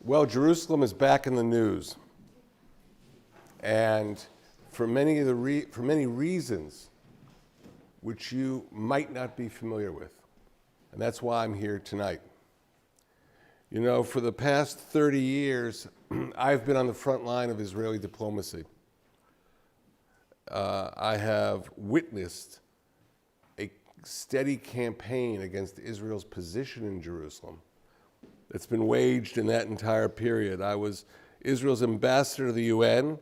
Well, Jerusalem is back in the news, and for many reasons which you might not be familiar with, and that's why I'm here tonight. You know, for the past 30 years, I've been on the front line of Israeli diplomacy. I have witnessed a steady campaign against Israel's position in Jerusalem that's been waged in that entire period. I was Israel's ambassador to the UN.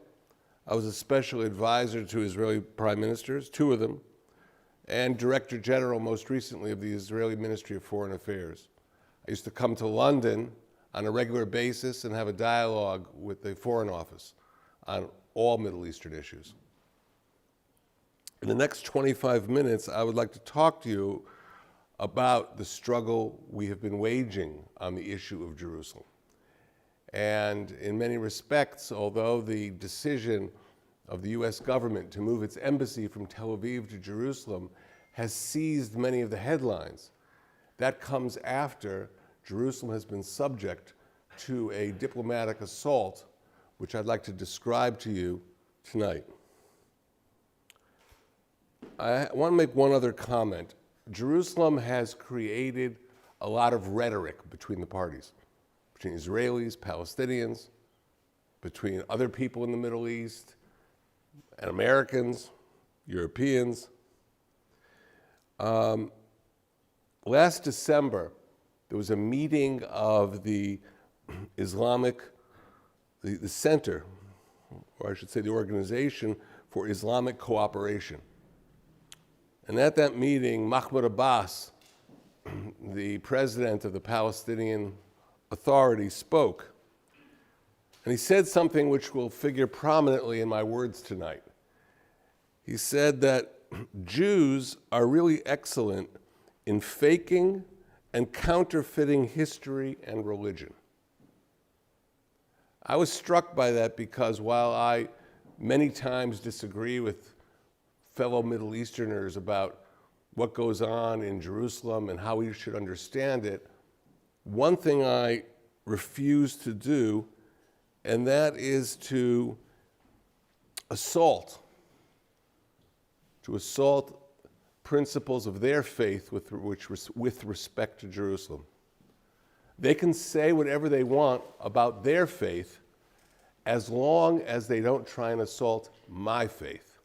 I was a special advisor to Israeli prime ministers, two of them, and director general most recently of the Israeli Ministry of Foreign Affairs. I used to come to London on a regular basis and have a dialogue with the Foreign Office on all Middle Eastern issues. In the next 25 minutes, I would like to talk to you about the struggle we have been waging on the issue of Jerusalem. And in many respects, although the decision of the US government to move its embassy from Tel Aviv to Jerusalem has seized many of the headlines, that comes after Jerusalem has been subject to a diplomatic assault, which I'd like to describe to you tonight. I want to make one other comment. Jerusalem has created a lot of rhetoric between the parties, between Israelis, Palestinians, between other people in the Middle East, and Americans, Europeans. Last December, there was a meeting of the Islamic, the Center, or I should say the Organization for Islamic Cooperation. And at that meeting, Mahmoud Abbas, the president of the Palestinian Authority, spoke. And he said something which will figure prominently in my words tonight. He said that Jews are really excellent in faking and counterfeiting history and religion. I was struck by that because while I many times disagree with fellow Middle Easterners about what goes on in Jerusalem and how we should understand it, one thing I refuse to do, and that is to assault principles of their faith with respect to Jerusalem. They can say whatever they want about their faith as long as they don't try and assault my faith.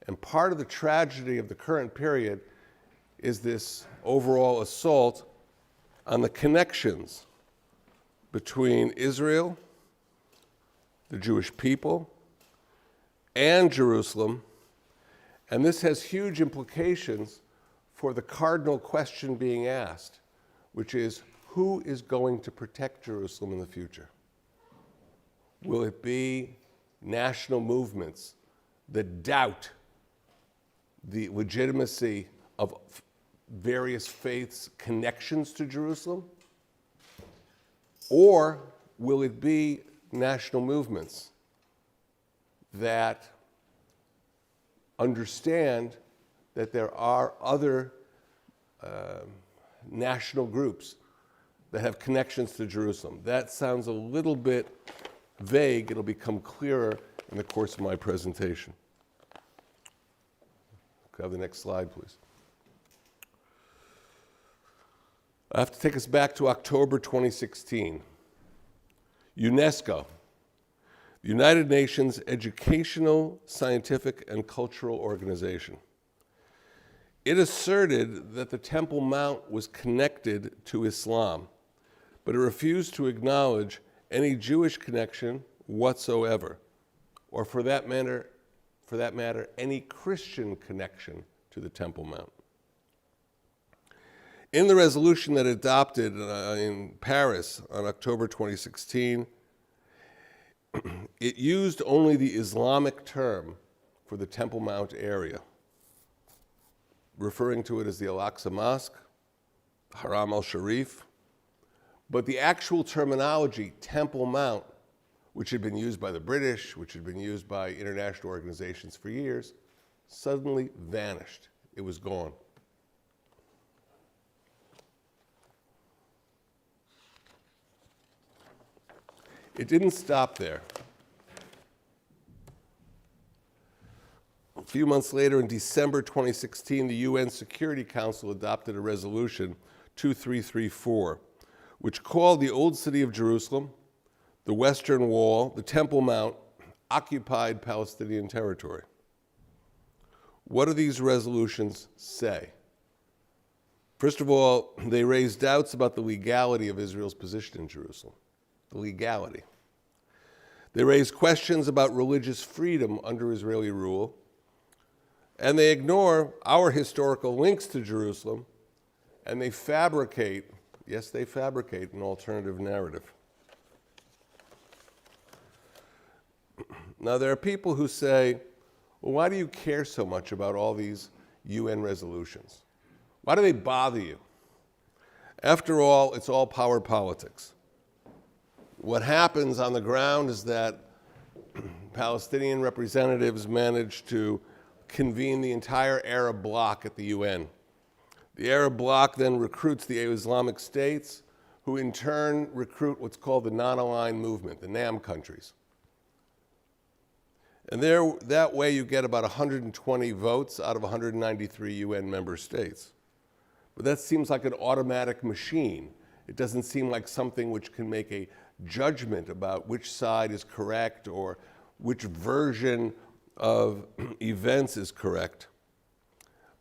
And part of the tragedy of the current period is this overall assault on the connections between Israel, the Jewish people, and Jerusalem. And this has huge implications for the cardinal question being asked, which is, who is going to protect Jerusalem in the future? Will it be national movements that doubt the legitimacy of various faiths' connections to Jerusalem? Or will it be national movements that understand that there are other national groups that have connections to Jerusalem? That sounds a little bit vague. It'll become clearer in the course of my presentation. Could I have the next slide, please? I have to take us back to October 2016. UNESCO, the United Nations Educational, Scientific, and Cultural Organization. It asserted that the Temple Mount was connected to Islam, but it refused to acknowledge any Jewish connection whatsoever, or for that matter, any Christian connection to the Temple Mount. In the resolution that it adopted in Paris on October 2016, it used only the Islamic term for the Temple Mount area, referring to it as the Al-Aqsa Mosque, Haram al-Sharif, but the actual terminology, Temple Mount, which had been used by the British, which had been used by international organizations for years, suddenly vanished. It was gone. It didn't stop there. A few months later, in December 2016, the UN Security Council adopted a resolution 2334, which called the Old City of Jerusalem, the Western Wall, the Temple Mount, occupied Palestinian territory. What do these resolutions say? First of all, they raise doubts about the legality of Israel's position in Jerusalem. The legality. They raise questions about religious freedom under Israeli rule, and they ignore our historical links to Jerusalem, and they fabricate, yes, they fabricate an alternative narrative. Now, there are people who say, well, why do you care so much about all these UN resolutions? Why do they bother you? After all, it's all power politics. What happens on the ground is that Palestinian representatives manage to convene the entire Arab bloc at the UN. The Arab bloc then recruits the Islamic states, who in turn recruit what's called the non-aligned movement, the NAM countries. And that way you get about 120 votes out of 193 UN member states. But that seems like an automatic machine. It doesn't seem like something which can make a judgment about which side is correct or which version of events is correct.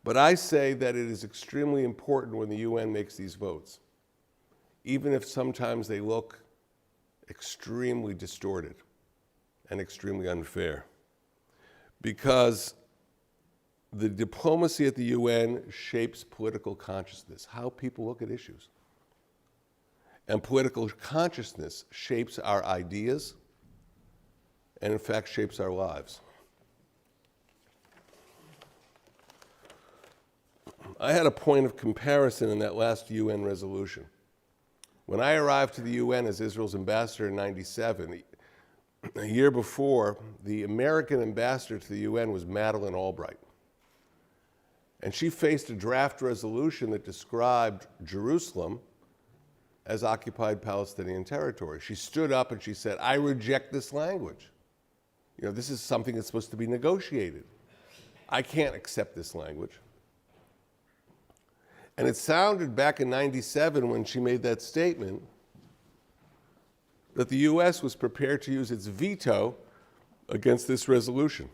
But I say that it is extremely important when the UN makes these votes, even if sometimes they look extremely distorted and extremely unfair. Because the diplomacy at the UN shapes political consciousness, how people look at issues. And political consciousness shapes our ideas and, in fact, shapes our lives. I had a point of comparison in that last UN resolution. When I arrived to the UN as Israel's ambassador in '97, a year before, the American ambassador to the UN was Madeleine Albright. And she faced a draft resolution that described Jerusalem as occupied Palestinian territory. She stood up and she said, I reject this language. You know, this is something that's supposed to be negotiated. I can't accept this language. And it sounded back in '97 when she made that statement that the US was prepared to use its veto against this resolution.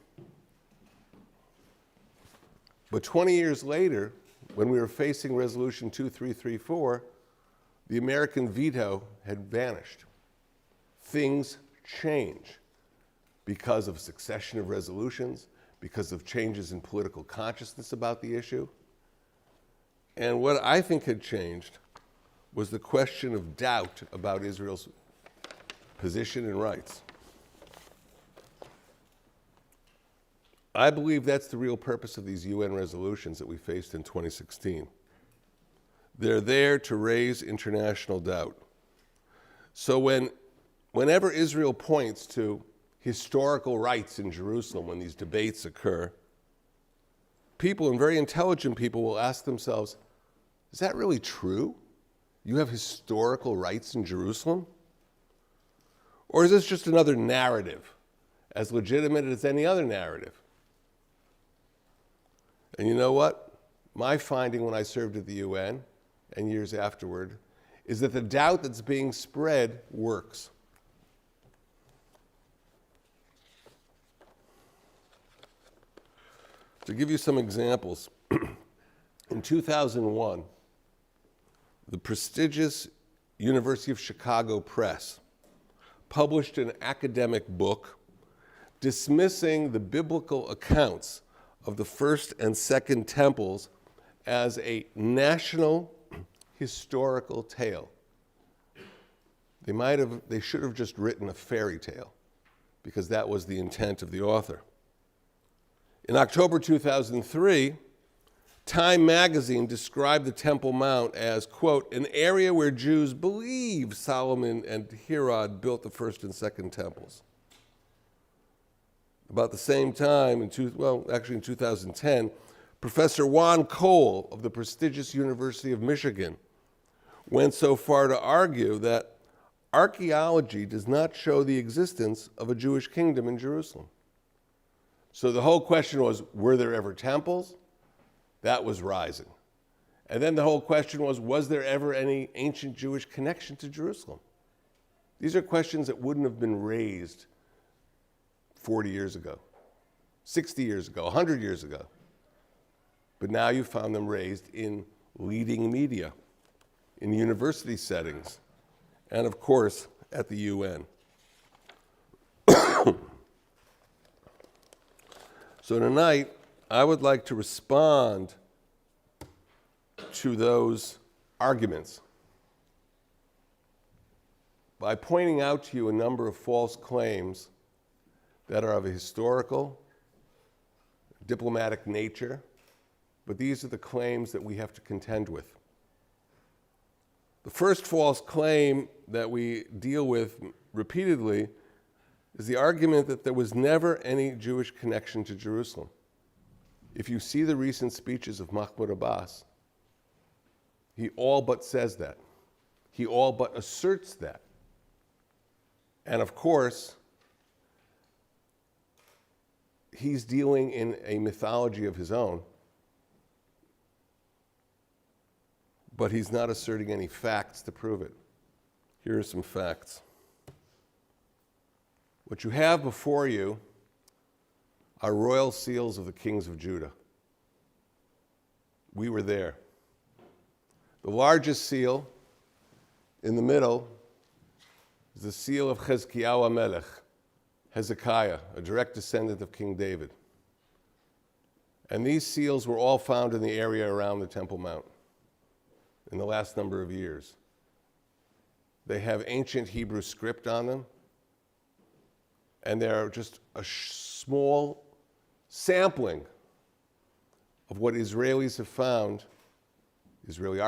But 20 years later, when we were facing Resolution 2334, the American veto had vanished. Things change because of a succession of resolutions, because of changes in political consciousness about the issue. And what I think had changed was the question of doubt about Israel's position and rights. I believe that's the real purpose of these UN resolutions that we faced in 2016. They're there to raise international doubt. So whenever Israel points to historical rights in Jerusalem when these debates occur, people, and very intelligent people, will ask themselves, is that really true? You have historical rights in Jerusalem? Or is this just another narrative, as legitimate as any other narrative? And you know what? My finding when I served at the UN and years afterward is that the doubt that's being spread works. To give you some examples, in 2001, the prestigious University of Chicago Press published an academic book dismissing the biblical accounts of the first and second temples as a national historical tale. They should have just written a fairy tale, because that was the intent of the author. In October 2003, Time magazine described the Temple Mount as, quote, an area where Jews believe Solomon and Herod built the first and second temples. About the same time, in 2010, Professor Juan Cole of the prestigious University of Michigan went so far to argue that archaeology does not show the existence of a Jewish kingdom in Jerusalem. So the whole question was, were there ever temples? That was rising. And then the whole question was there ever any ancient Jewish connection to Jerusalem? These are questions that wouldn't have been raised 40 years ago, 60 years ago, 100 years ago. But now you found them raised in leading media, in university settings, and of course, at the UN. So tonight, I would like to respond to those arguments by pointing out to you a number of false claims that are of a historical, diplomatic nature, but these are the claims that we have to contend with. The first false claim that we deal with repeatedly is the argument that there was never any Jewish connection to Jerusalem. If you see the recent speeches of Mahmoud Abbas, he all but says that. He all but asserts that. And of course, he's dealing in a mythology of his own, but he's not asserting any facts to prove it. Here are some facts. What you have before you are royal seals of the kings of Judah. We were there. The largest seal in the middle is the seal of Chezkiyahu HaMelech, Hezekiah, a direct descendant of King David. And these seals were all found in the area around the Temple Mount in the last number of years. They have ancient Hebrew script on them, and they're just a small sampling of what Israelis have found, Israeli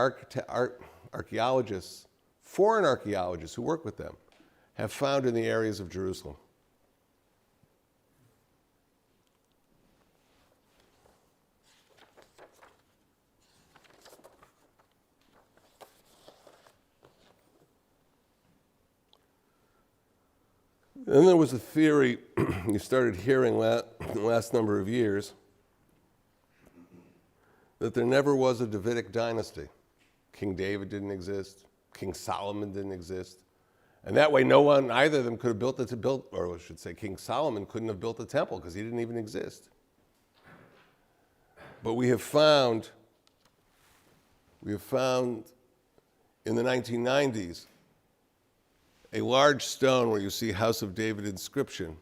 archaeologists, foreign archaeologists who work with them, have found in the areas of Jerusalem. Then there was a theory you started hearing the last number of years that there never was a Davidic dynasty. King David didn't exist. King Solomon didn't exist. And that way either of them could have or I should say King Solomon couldn't have built the temple because he didn't even exist. But we have found in the 1990s a large stone where you see House of David inscription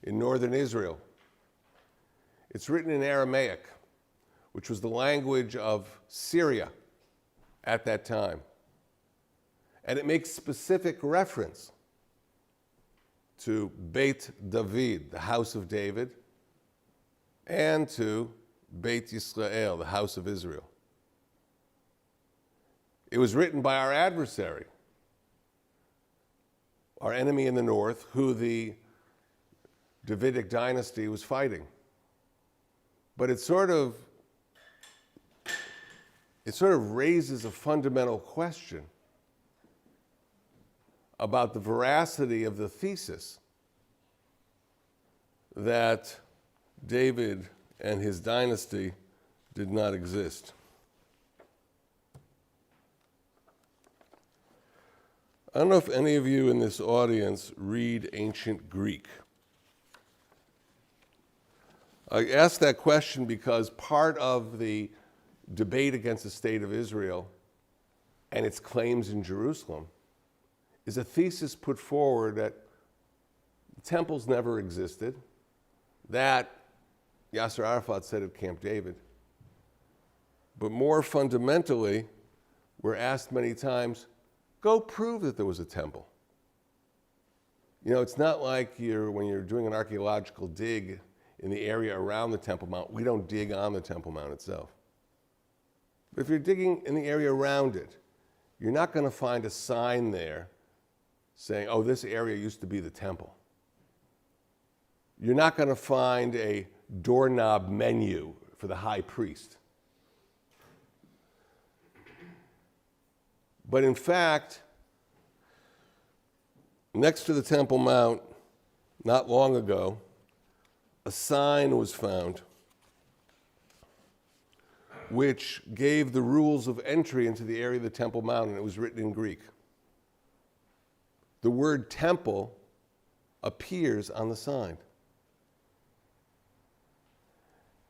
in northern Israel. It's written in Aramaic, which was the language of Syria at that time. And it makes specific reference to Beit David, the house of David, and to Beit Yisrael, the house of Israel. It was written by our adversary, our enemy in the north, who the Davidic dynasty was fighting. But it sort of raises a fundamental question about the veracity of the thesis that David and his dynasty did not exist. I don't know if any of you in this audience read ancient Greek. I ask that question because part of the debate against the state of Israel and its claims in Jerusalem is a thesis put forward that temples never existed, that Yasser Arafat said at Camp David. But more fundamentally, we're asked many times, go prove that there was a temple. You know, it's not like when you're doing an archaeological dig in the area around the Temple Mount, we don't dig on the Temple Mount itself. But if you're digging in the area around it, you're not going to find a sign there saying, oh, this area used to be the temple. You're not going to find a doorknob menu for the high priest. But in fact, next to the Temple Mount, not long ago, a sign was found which gave the rules of entry into the area of the Temple Mount, and it was written in Greek. The word temple appears on the sign.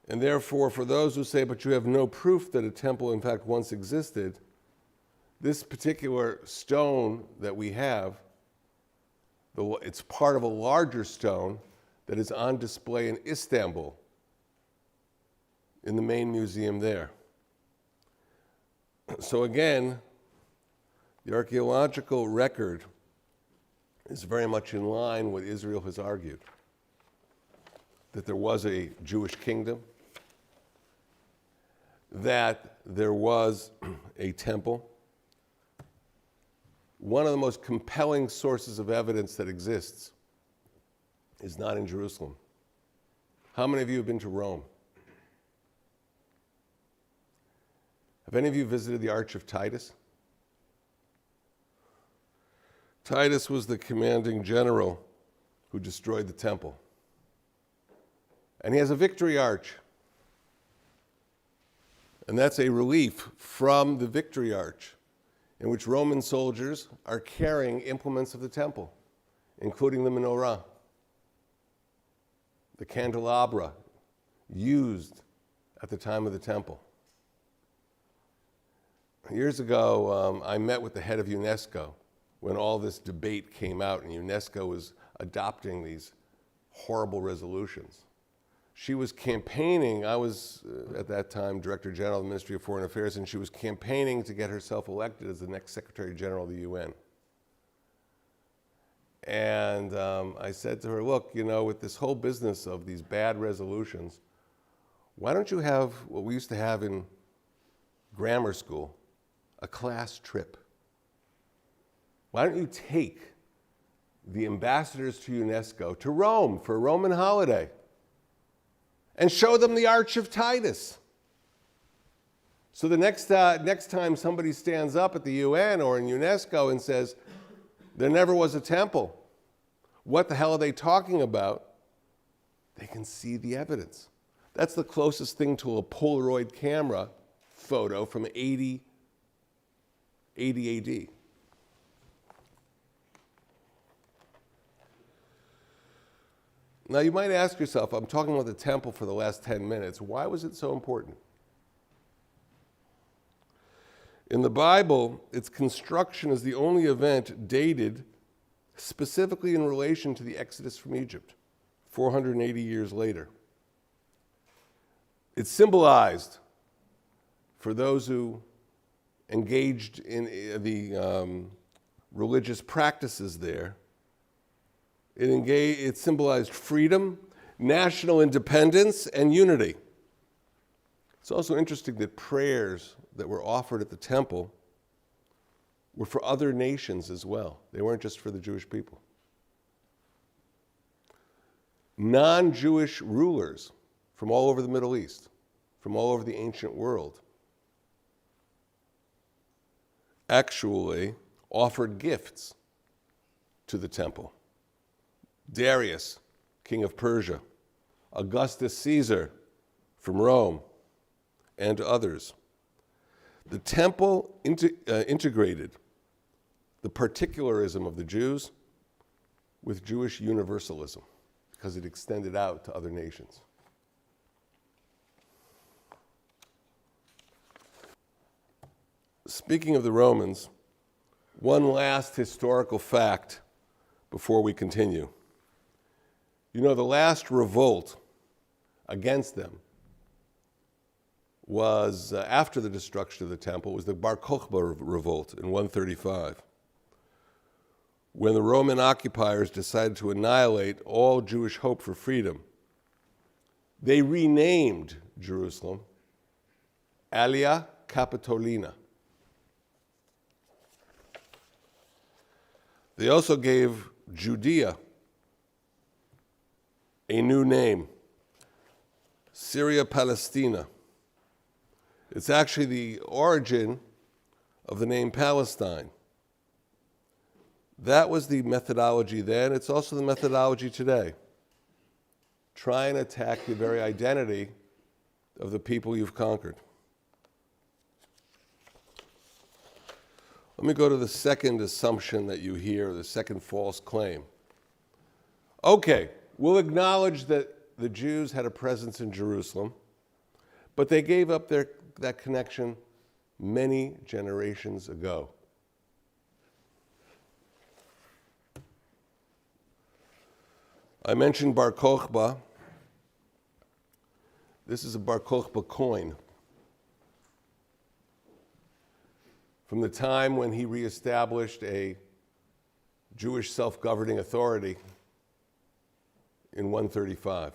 And therefore, for those who say, but you have no proof that a temple in fact once existed, this particular stone that we have, it's part of a larger stone that is on display in Istanbul, in the main museum there. So again, the archaeological record is very much in line with what Israel has argued, that there was a Jewish kingdom, that there was a temple. One of the most compelling sources of evidence that exists is not in Jerusalem. How many of you have been to Rome? Have any of you visited the Arch of Titus? Titus was the commanding general who destroyed the temple. And he has a victory arch. And that's a relief from the victory arch, in which Roman soldiers are carrying implements of the temple, including the menorah, the candelabra used at the time of the temple. Years ago, I met with the head of UNESCO when all this debate came out and UNESCO was adopting these horrible resolutions. She was campaigning, I was at that time Director General of the Ministry of Foreign Affairs, and she was campaigning to get herself elected as the next Secretary General of the UN. And I said to her, look, you know, with this whole business of these bad resolutions, why don't you have what we used to have in grammar school, a class trip? Why don't you take the ambassadors to UNESCO to Rome for a Roman holiday and show them the Arch of Titus? So the next time somebody stands up at the UN or in UNESCO and says, there never was a temple, what the hell are they talking about? They can see the evidence. That's the closest thing to a Polaroid camera photo from 80 AD. Now you might ask yourself, I'm talking about the temple for the last 10 minutes, why was it so important? In the Bible, its construction is the only event dated specifically in relation to the Exodus from Egypt, 480 years later. It symbolized, for those who engaged in the religious practices there, it symbolized freedom, national independence, and unity. It's also interesting that prayers that were offered at the temple were for other nations as well. They weren't just for the Jewish people. Non-Jewish rulers from all over the Middle East, from all over the ancient world, actually offered gifts to the temple. Darius, king of Persia, Augustus Caesar from Rome, and others. The temple integrated the particularism of the Jews with Jewish universalism because it extended out to other nations. Speaking of the Romans, one last historical fact before we continue. You know, the last revolt against them was, after the destruction of the temple, was the Bar Kokhba revolt in 135, when the Roman occupiers decided to annihilate all Jewish hope for freedom. They renamed Jerusalem Aelia Capitolina. They also gave Judea a new name, Syria Palestina. It's actually the origin of the name Palestine. That was the methodology then. It's also the methodology today. Try and attack the very identity of the people you've conquered. Let me go to the second assumption that you hear, the second false claim. Okay, we'll acknowledge that the Jews had a presence in Jerusalem, but they gave up that connection many generations ago. I mentioned Bar Kokhba. This is a Bar Kokhba coin from the time when he reestablished a Jewish self-governing authority in 135.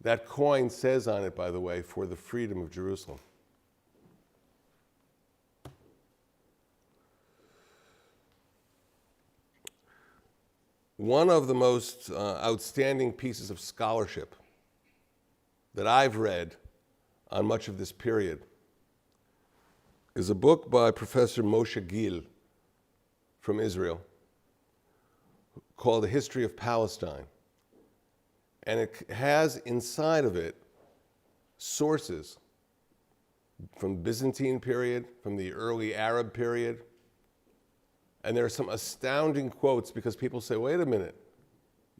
That coin says on it, by the way, for the freedom of Jerusalem. One of the most outstanding pieces of scholarship that I've read on much of this period is a book by Professor Moshe Gil from Israel called The History of Palestine. And it has inside of it sources from the Byzantine period, from the early Arab period. And there are some astounding quotes because people say, wait a minute,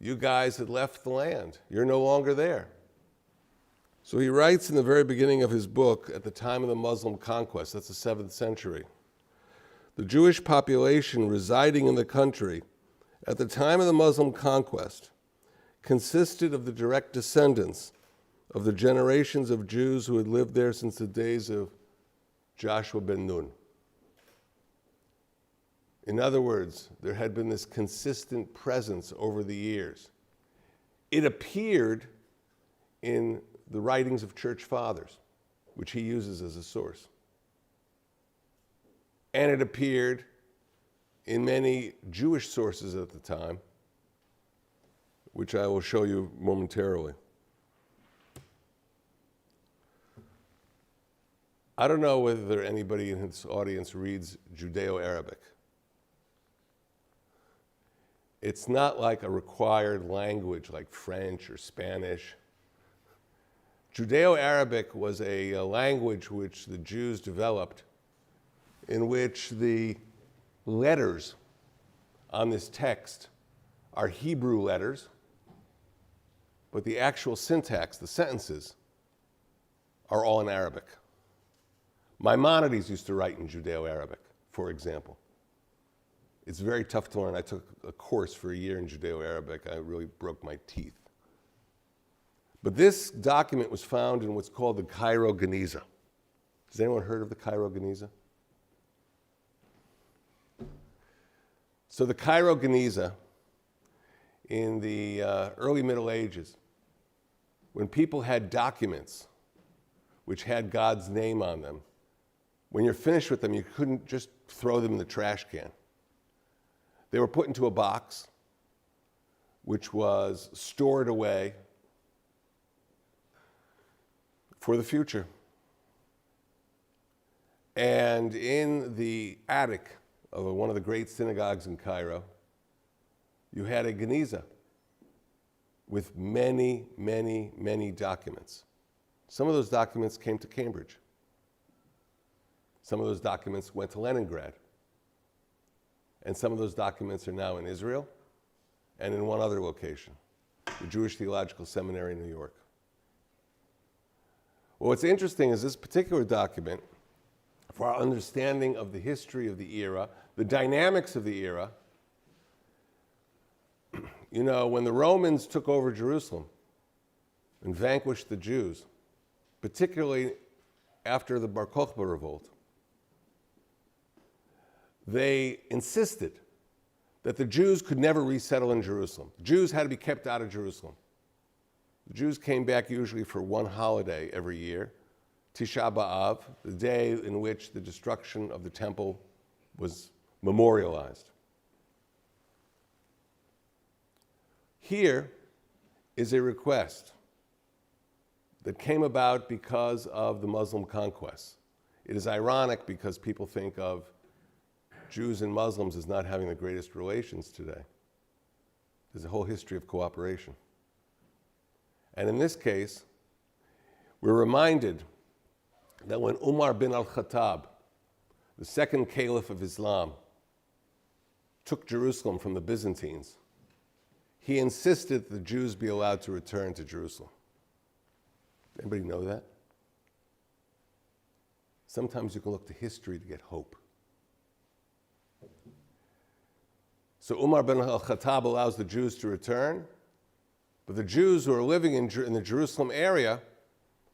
you guys had left the land. You're no longer there. So he writes in the very beginning of his book, at the time of the Muslim conquest, that's the 7th century, the Jewish population residing in the country at the time of the Muslim conquest consisted of the direct descendants of the generations of Jews who had lived there since the days of Joshua ben Nun. In other words, there had been this consistent presence over the years. It appeared in the writings of church fathers, which he uses as a source. And it appeared in many Jewish sources at the time, which I will show you momentarily. I don't know whether anybody in this audience reads Judeo-Arabic. It's not like a required language like French or Spanish. Judeo-Arabic was a language which the Jews developed in which the letters on this text are Hebrew letters, but the actual syntax, the sentences, are all in Arabic. Maimonides used to write in Judeo-Arabic, for example. It's very tough to learn. I took a course for a year in Judeo-Arabic. I really broke my teeth. But this document was found in what's called the Cairo Geniza. Has anyone heard of the Cairo Geniza? So the Cairo Geniza, in the early Middle Ages, when people had documents which had God's name on them, when you're finished with them, you couldn't just throw them in the trash can. They were put into a box, which was stored away for the future. And in the attic of one of the great synagogues in Cairo, you had a Geniza with many, many, many documents. Some of those documents came to Cambridge. Some of those documents went to Leningrad. And some of those documents are now in Israel and in one other location, the Jewish Theological Seminary in New York. Well, what's interesting is this particular document, for our understanding of the history of the era, the dynamics of the era. You know, when the Romans took over Jerusalem and vanquished the Jews, particularly after the Bar Kokhba revolt, they insisted that the Jews could never resettle in Jerusalem. Jews had to be kept out of Jerusalem. The Jews came back usually for one holiday every year, Tisha B'Av, the day in which the destruction of the temple was memorialized. Here is a request that came about because of the Muslim conquests. It is ironic because people think of Jews and Muslims as not having the greatest relations today. There's a whole history of cooperation. And in this case, we're reminded that when Umar bin al-Khattab, the second caliph of Islam, took Jerusalem from the Byzantines, he insisted that the Jews be allowed to return to Jerusalem. Anybody know that? Sometimes you can look to history to get hope. So Umar bin al-Khattab allows the Jews to return, but the Jews who are living in the Jerusalem area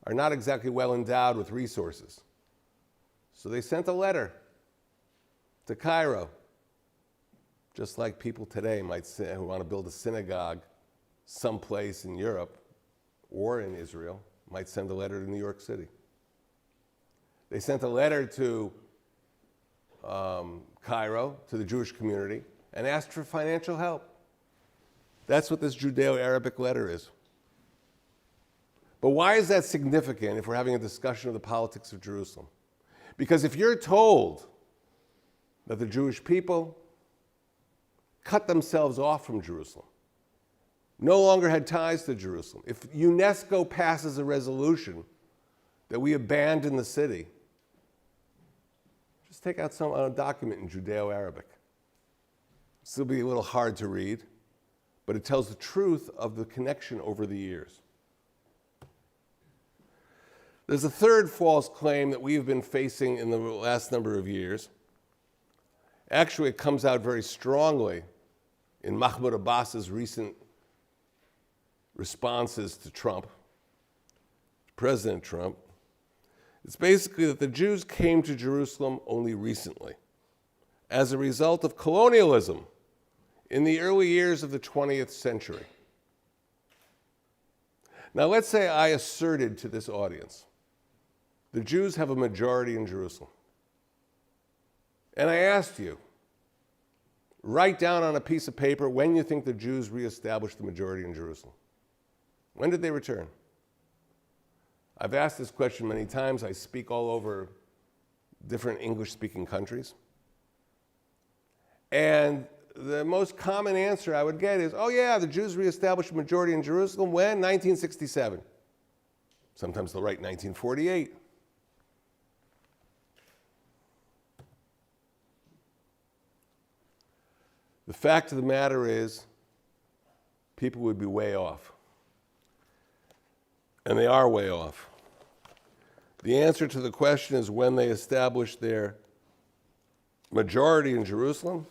are not exactly well endowed with resources. So they sent a letter to Cairo, just like people today might say, who want to build a synagogue someplace in Europe or in Israel, might send a letter to New York City. They sent a letter to Cairo, to the Jewish community, and asked for financial help. That's what this Judeo-Arabic letter is. But why is that significant if we're having a discussion of the politics of Jerusalem? Because if you're told that the Jewish people cut themselves off from Jerusalem, no longer had ties to Jerusalem, if UNESCO passes a resolution that we abandon the city, just take out a document in Judeo-Arabic. It'll still be a little hard to read, but it tells the truth of the connection over the years. There's a third false claim that we've been facing in the last number of years. Actually, it comes out very strongly in Mahmoud Abbas's recent responses to Trump, President Trump. It's basically that the Jews came to Jerusalem only recently as a result of colonialism in the early years of the 20th century. Now, let's say I asserted to this audience, the Jews have a majority in Jerusalem. And I asked you, write down on a piece of paper when you think the Jews reestablished the majority in Jerusalem. When did they return? I've asked this question many times. I speak all over different English-speaking countries. And the most common answer I would get is, oh yeah, the Jews reestablished a majority in Jerusalem when? 1967. Sometimes they'll write 1948. The fact of the matter is, people would be way off. And they are way off. The answer to the question is when they established their majority in Jerusalem.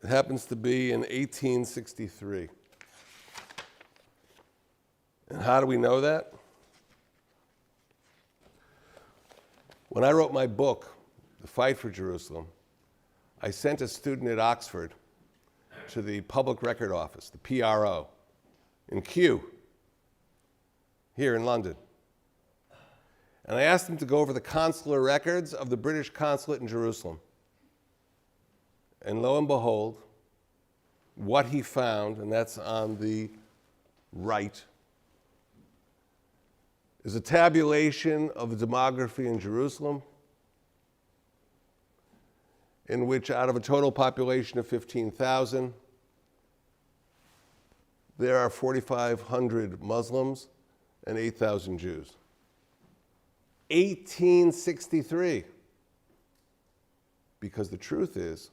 It happens to be in 1863. And how do we know that? When I wrote my book, The Fight for Jerusalem, I sent a student at Oxford to the Public Record Office, the PRO, in Kew, here in London. And I asked him to go over the consular records of the British consulate in Jerusalem. And lo and behold, what he found, and that's on the right, is a tabulation of the demography in Jerusalem, in which out of a total population of 15,000, there are 4,500 Muslims and 8,000 Jews. 1863. Because the truth is,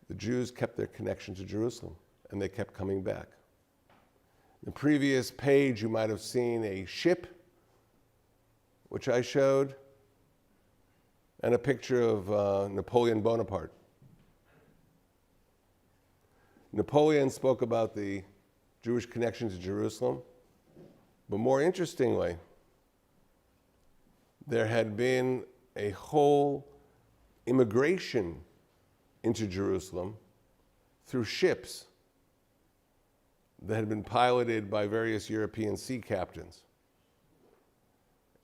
the Jews kept their connection to Jerusalem, and they kept coming back. The previous page, you might have seen a ship, which I showed, and a picture of Napoleon Bonaparte. Napoleon spoke about the Jewish connection to Jerusalem, but more interestingly, there had been a whole immigration into Jerusalem through ships that had been piloted by various European sea captains.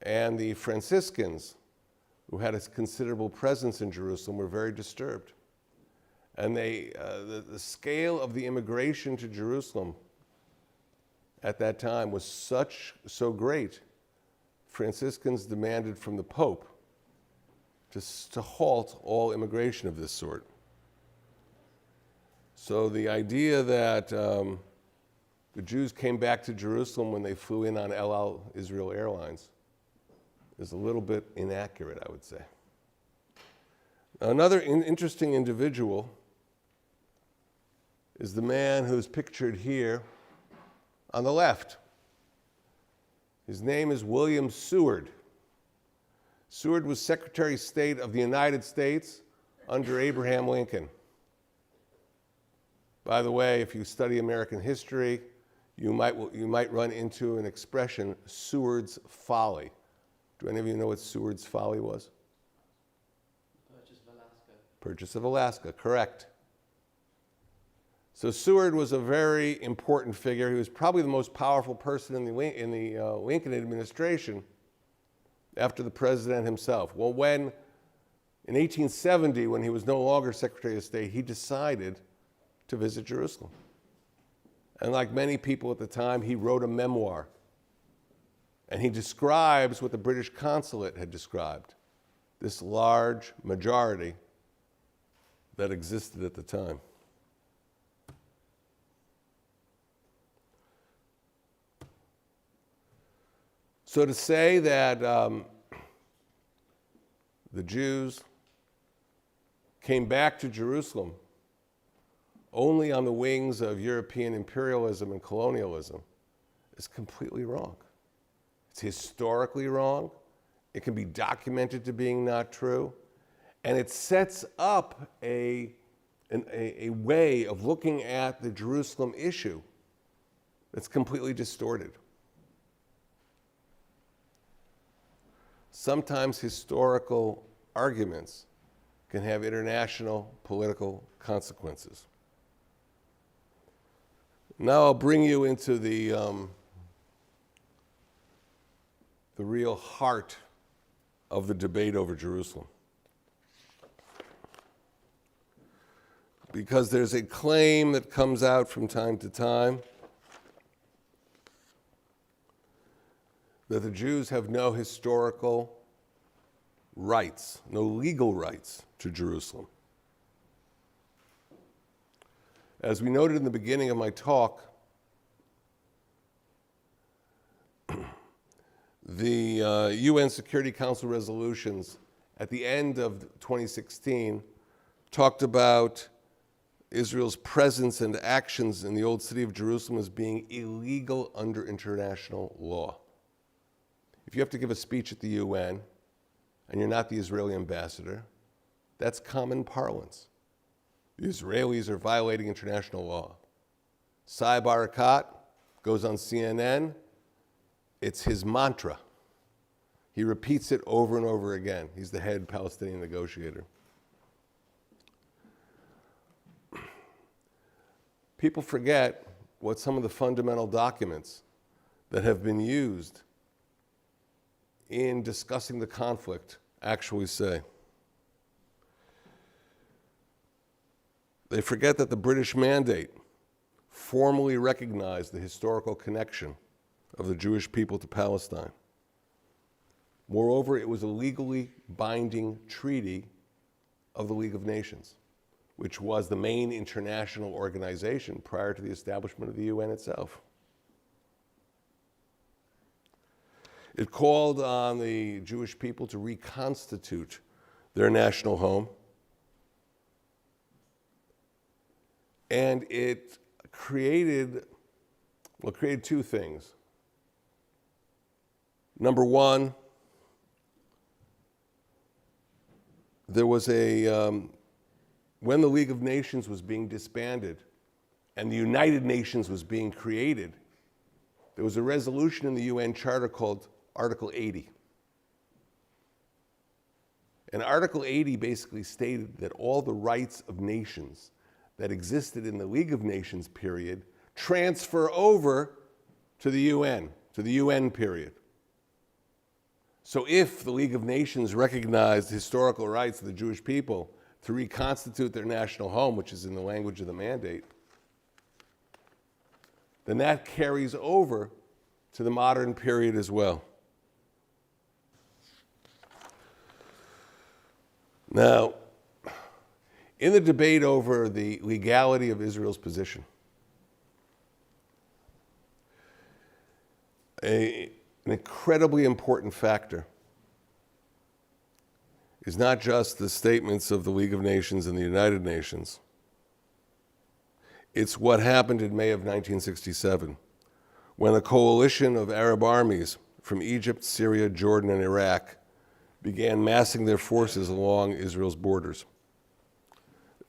And the Franciscans, who had a considerable presence in Jerusalem, were very disturbed. And the scale of the immigration to Jerusalem at that time was so great, Franciscans demanded from the Pope to halt all immigration of this sort. So the idea that the Jews came back to Jerusalem when they flew in on El Al Israel Airlines is a little bit inaccurate, I would say. Another interesting individual is the man who's pictured here on the left. His name is William Seward. Seward was Secretary of State of the United States under Abraham Lincoln. By the way, if you study American history, you might run into an expression, Seward's folly. Do any of you know what Seward's folly was? Purchase of Alaska. Purchase of Alaska, correct. So Seward was a very important figure. He was probably the most powerful person in the Lincoln administration after the president himself. Well, in 1870, when he was no longer Secretary of State, he decided to visit Jerusalem. And like many people at the time, he wrote a memoir. And he describes what the British consulate had described, this large majority that existed at the time. So to say that the Jews came back to Jerusalem only on the wings of European imperialism and colonialism is completely wrong. It's historically wrong. It can be documented to being not true. And it sets up a way of looking at the Jerusalem issue that's completely distorted. Sometimes historical arguments can have international political consequences. Now I'll bring you into the real heart of the debate over Jerusalem. Because there's a claim that comes out from time to time that the Jews have no historical rights, no legal rights to Jerusalem. As we noted in the beginning of my talk, the UN Security Council resolutions at the end of 2016 talked about Israel's presence and actions in the old city of Jerusalem as being illegal under international law. If you have to give a speech at the UN and you're not the Israeli ambassador, that's common parlance. The Israelis are violating international law. Saeb Erekat goes on CNN. It's his mantra. He repeats it over and over again. He's the head Palestinian negotiator. People forget what some of the fundamental documents that have been used in discussing the conflict actually say. They forget that the British Mandate formally recognized the historical connection of the Jewish people to Palestine. Moreover, it was a legally binding treaty of the League of Nations, which was the main international organization prior to the establishment of the UN itself. It called on the Jewish people to reconstitute their national home. And it created two things. Number one, there was when the League of Nations was being disbanded and the United Nations was being created, there was a resolution in the UN Charter called Article 80. And Article 80 basically stated that all the rights of nations that existed in the League of Nations period transfer over to the UN period. So if the League of Nations recognized historical rights of the Jewish people to reconstitute their national home, which is in the language of the mandate, then that carries over to the modern period as well. Now, in the debate over the legality of Israel's position, an incredibly important factor is not just the statements of the League of Nations and the United Nations. It's what happened in May of 1967, when a coalition of Arab armies from Egypt, Syria, Jordan, and Iraq began massing their forces along Israel's borders,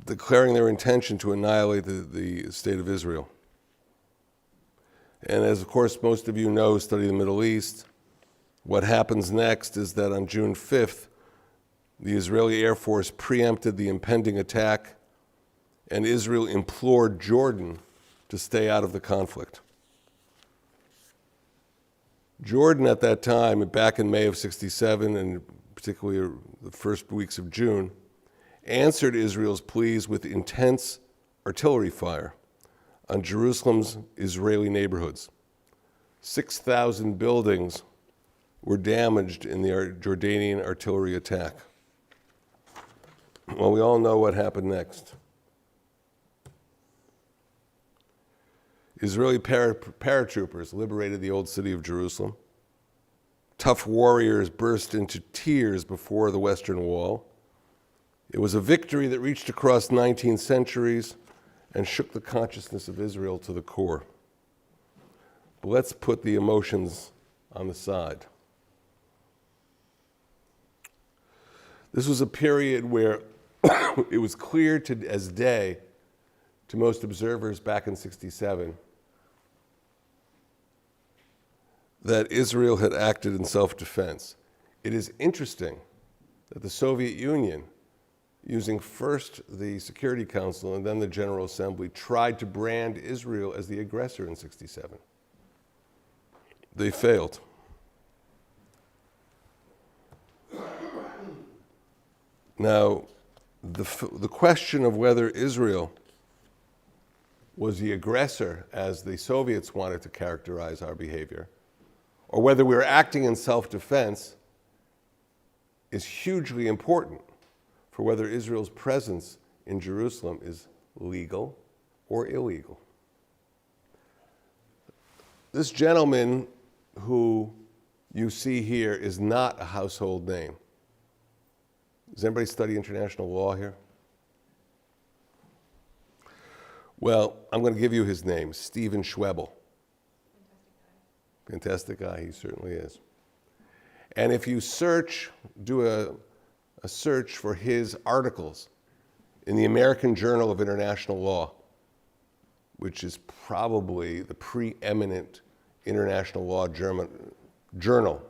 declaring their intention to annihilate the state of Israel. And as, of course, most of you know, study the Middle East, what happens next is that on June 5th, the Israeli Air Force preempted the impending attack, and Israel implored Jordan to stay out of the conflict. Jordan at that time, back in May of '67, and particularly the first weeks of June, answered Israel's pleas with intense artillery fire on Jerusalem's Israeli neighborhoods. 6,000 buildings were damaged in the Jordanian artillery attack. Well, we all know what happened next. Israeli paratroopers liberated the old city of Jerusalem. Tough warriors burst into tears before the Western Wall. It was a victory that reached across 19 centuries and shook the consciousness of Israel to the core. But let's put the emotions on the side. This was a period where it was clear as day to most observers back in '67 that Israel had acted in self-defense. It is interesting that the Soviet Union, using first the Security Council and then the General Assembly, tried to brand Israel as the aggressor in '67. They failed. Now, the question of whether Israel was the aggressor, as the Soviets wanted to characterize our behavior, or whether we were acting in self-defense, is hugely important for whether Israel's presence in Jerusalem is legal or illegal. This gentleman who you see here is not a household name. Does anybody study international law here? Well, I'm going to give you his name, Stephen Schwebel. Fantastic guy, he certainly is. And if you search, do a search for his articles in the American Journal of International Law, which is probably the preeminent international law journal.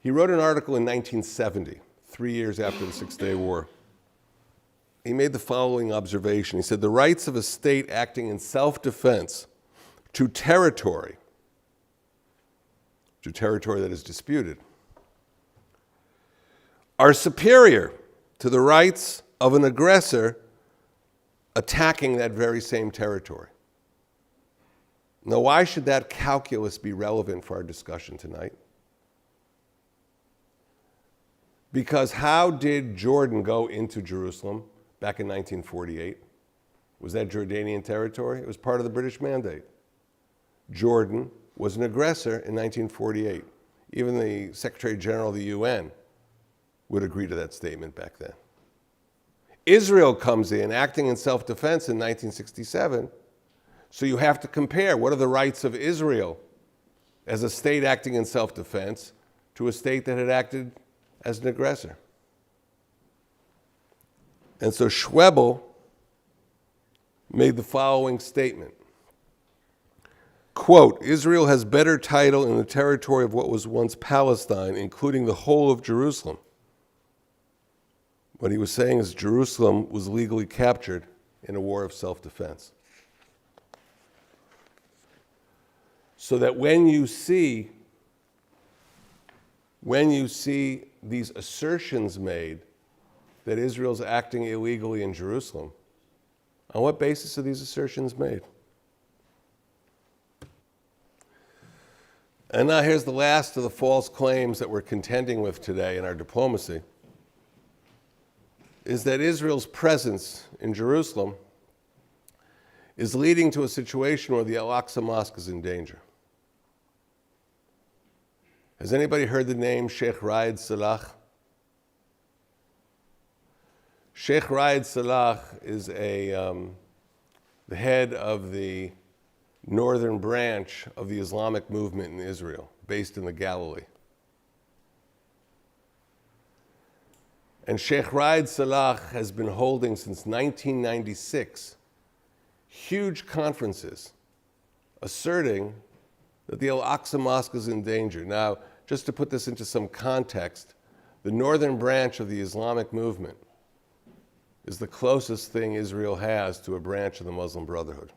He wrote an article in 1970, 3 years after the Six-Day War. He made the following observation. He said, the rights of a state acting in self-defense to territory that is disputed, are superior to the rights of an aggressor attacking that very same territory. Now, why should that calculus be relevant for our discussion tonight? Because how did Jordan go into Jerusalem back in 1948? Was that Jordanian territory? It was part of the British Mandate. Jordan was an aggressor in 1948. Even the Secretary General of the UN would agree to that statement back then. Israel comes in acting in self-defense in 1967, so you have to compare what are the rights of Israel as a state acting in self-defense to a state that had acted as an aggressor. And so Schwebel made the following statement. Quote, Israel has better title in the territory of what was once Palestine, including the whole of Jerusalem. What he was saying is Jerusalem was legally captured in a war of self-defense. So that when you see these assertions made that Israel's acting illegally in Jerusalem, on what basis are these assertions made? And now here's the last of the false claims that we're contending with today in our diplomacy, is that Israel's presence in Jerusalem is leading to a situation where the Al-Aqsa Mosque is in danger. Has anybody heard the name Sheikh Raed Salah? Sheikh Raed Salah is the head of the northern branch of the Islamic movement in Israel, based in the Galilee. And Sheikh Raed Salah has been holding since 1996 huge conferences asserting that the Al-Aqsa Mosque is in danger. Now, just to put this into some context, the northern branch of the Islamic movement is the closest thing Israel has to a branch of the Muslim Brotherhood.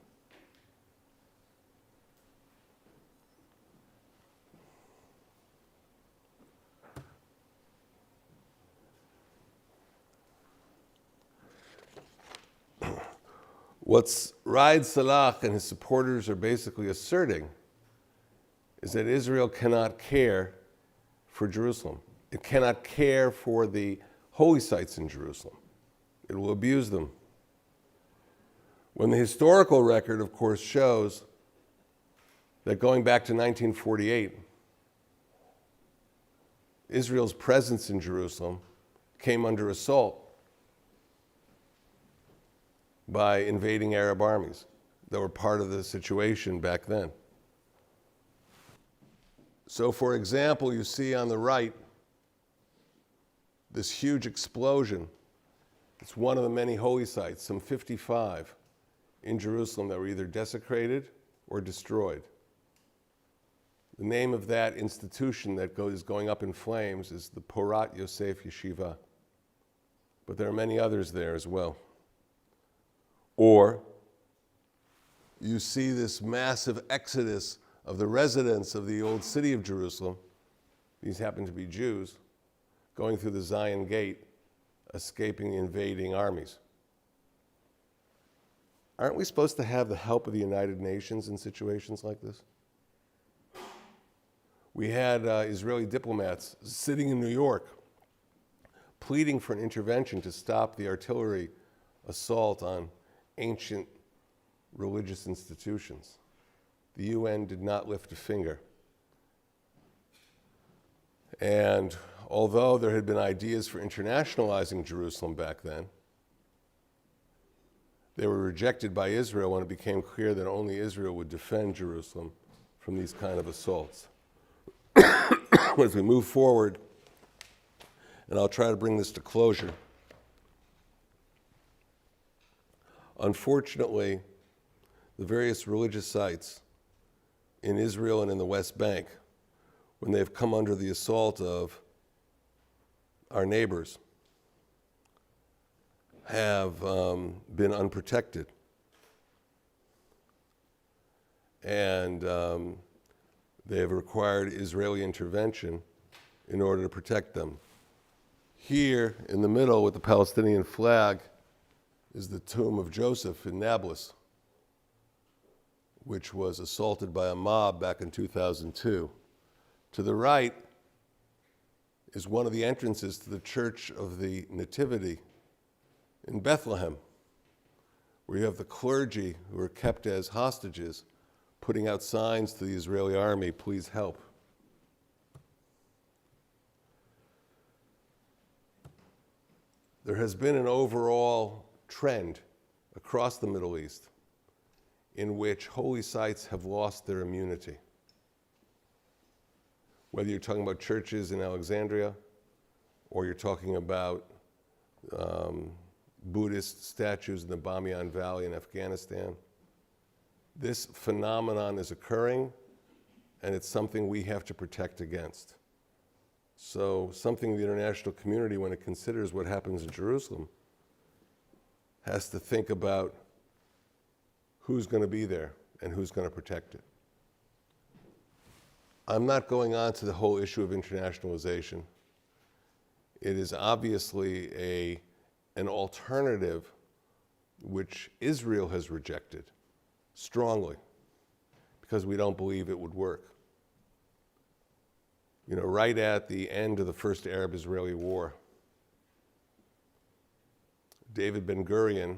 What's Raed Salah and his supporters are basically asserting is that Israel cannot care for Jerusalem. It cannot care for the holy sites in Jerusalem. It will abuse them. When the historical record, of course, shows that going back to 1948, Israel's presence in Jerusalem came under assault by invading Arab armies that were part of the situation back then. So, for example, you see on the right this huge explosion. It's one of the many holy sites, some 55 in Jerusalem, that were either desecrated or destroyed. The name of that institution that is going up in flames is the Porat Yosef Yeshiva. But there are many others there as well. Or you see this massive exodus of the residents of the old city of Jerusalem, these happen to be Jews, going through the Zion Gate, escaping the invading armies. Aren't we supposed to have the help of the United Nations in situations like this? We had Israeli diplomats sitting in New York pleading for an intervention to stop the artillery assault on ancient religious institutions. The UN did not lift a finger. And although there had been ideas for internationalizing Jerusalem back then, they were rejected by Israel when it became clear that only Israel would defend Jerusalem from these kind of assaults. As we move forward, and I'll try to bring this to closure, unfortunately, the various religious sites in Israel and in the West Bank, when they've come under the assault of our neighbors, have been unprotected. And they have required Israeli intervention in order to protect them. Here in the middle with the Palestinian flag is the tomb of Joseph in Nablus, which was assaulted by a mob back in 2002. To the right is one of the entrances to the Church of the Nativity in Bethlehem, where you have the clergy who are kept as hostages putting out signs to the Israeli army, please help. There has been an overall trend across the Middle East in which holy sites have lost their immunity. Whether you're talking about churches in Alexandria or you're talking about Buddhist statues in the Bamiyan Valley in Afghanistan, this phenomenon is occurring, and it's something we have to protect against. So something the international community, when it considers what happens in Jerusalem, has to think about who's going to be there and who's going to protect it. I'm not going on to the whole issue of internationalization. It is obviously an alternative which Israel has rejected strongly because we don't believe it would work. right at the end of the first Arab-Israeli War. David Ben-Gurion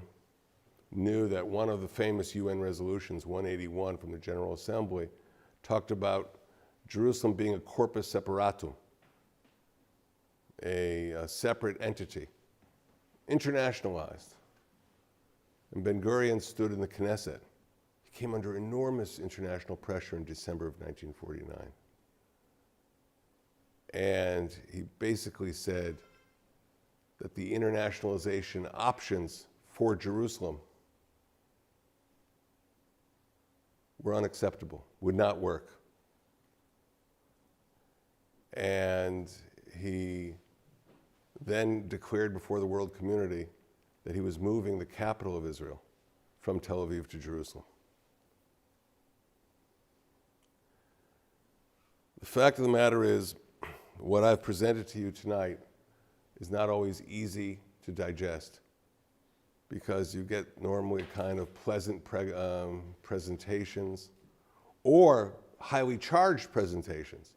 knew that one of the famous UN resolutions, 181 from the General Assembly, talked about Jerusalem being a corpus separatum, a separate entity, internationalized. And Ben-Gurion stood in the Knesset. He came under enormous international pressure in December of 1949. And he basically said that the internationalization options for Jerusalem were unacceptable, would not work. And he then declared before the world community that he was moving the capital of Israel from Tel Aviv to Jerusalem. The fact of the matter is, what I've presented to you tonight is not always easy to digest, because you get normally kind of pleasant presentations or highly charged presentations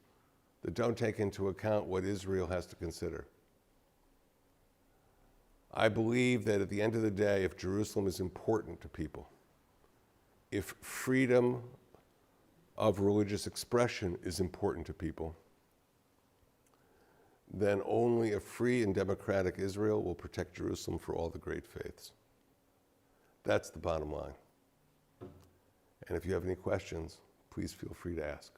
that don't take into account what Israel has to consider. I believe that at the end of the day, if Jerusalem is important to people, if freedom of religious expression is important to people, then only a free and democratic Israel will protect Jerusalem for all the great faiths. That's the bottom line. And if you have any questions, please feel free to ask.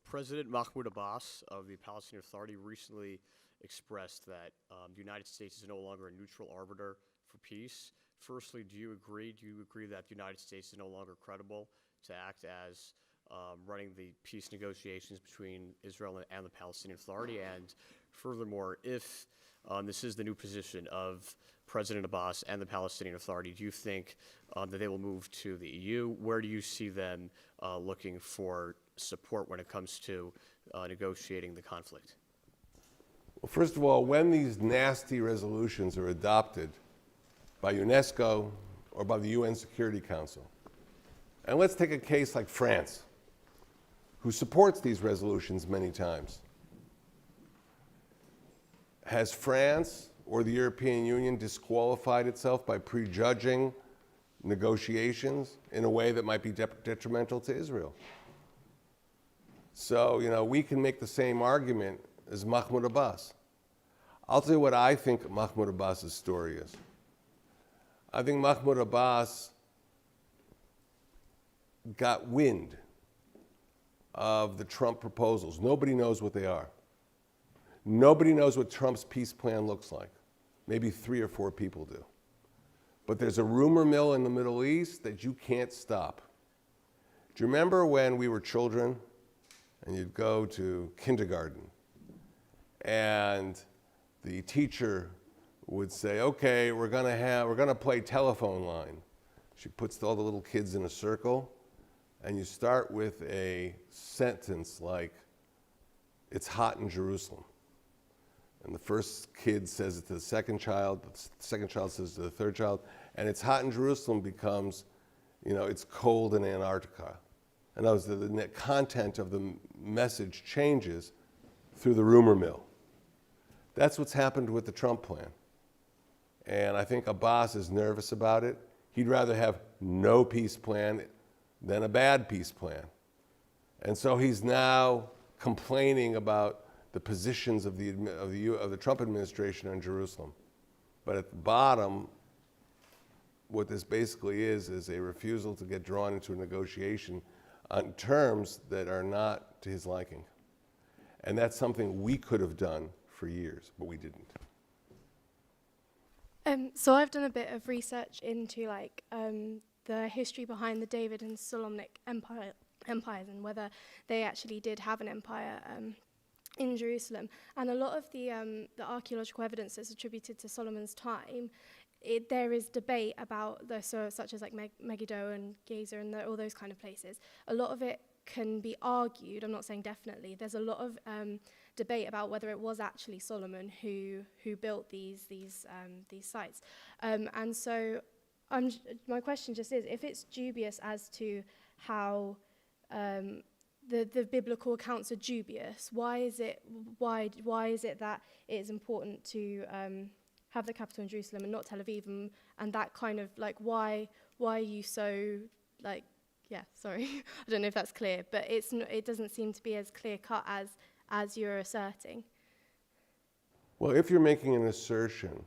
President Mahmoud Abbas of the Palestinian Authority recently expressed that the United States is no longer a neutral arbiter for peace. Firstly, do you agree? Do you agree that the United States is no longer credible to act as running the peace negotiations between Israel and the Palestinian Authority? And furthermore, if this is the new position of President Abbas and the Palestinian Authority, do you think that they will move to the EU? Where do you see them looking for support when it comes to negotiating the conflict? Well, first of all, when these nasty resolutions are adopted by UNESCO or by the UN Security Council, and let's take a case like France, who supports these resolutions many times. Has France or the European Union disqualified itself by prejudging negotiations in a way that might be detrimental to Israel? So, we can make the same argument as Mahmoud Abbas. I'll tell you what I think Mahmoud Abbas's story is. I think Mahmoud Abbas got wind of the Trump proposals. Nobody knows what they are. Nobody knows what Trump's peace plan looks like. Maybe 3 or 4 people do. But there's a rumor mill in the Middle East that you can't stop. Do you remember when we were children and you'd go to kindergarten and the teacher would say, okay, we're gonna play telephone line. She puts all the little kids in a circle, and you start with a sentence like, it's hot in Jerusalem. And the first kid says it to the second child says it to the third child, and it's hot in Jerusalem becomes, it's cold in Antarctica. And that was the content of the message changes through the rumor mill. That's what's happened with the Trump plan. And I think Abbas is nervous about it. He'd rather have no peace plan than a bad peace plan. And so he's now complaining about the positions of the Trump administration on Jerusalem. But at the bottom, what this basically is a refusal to get drawn into a negotiation on terms that are not to his liking. And that's something we could have done for years, but we didn't. So I've done a bit of research into the history behind the David and Solomonic empires and whether they actually did have an empire in Jerusalem. And a lot of the archaeological evidence that's attributed to Solomon's time, there is debate about such as Megiddo and Gezer and all those kind of places. A lot of it can be argued. I'm not saying definitely. There's a lot of debate about whether it was actually Solomon who built these sites. And so my question just is, if it's dubious as to how the biblical accounts are dubious, why is it that it is important to have the capital in Jerusalem and not Tel Aviv, and that kind of like why are you so like, yeah, sorry, I don't know if that's clear, but it doesn't seem to be as clear cut as you're asserting. Well, if you're making an assertion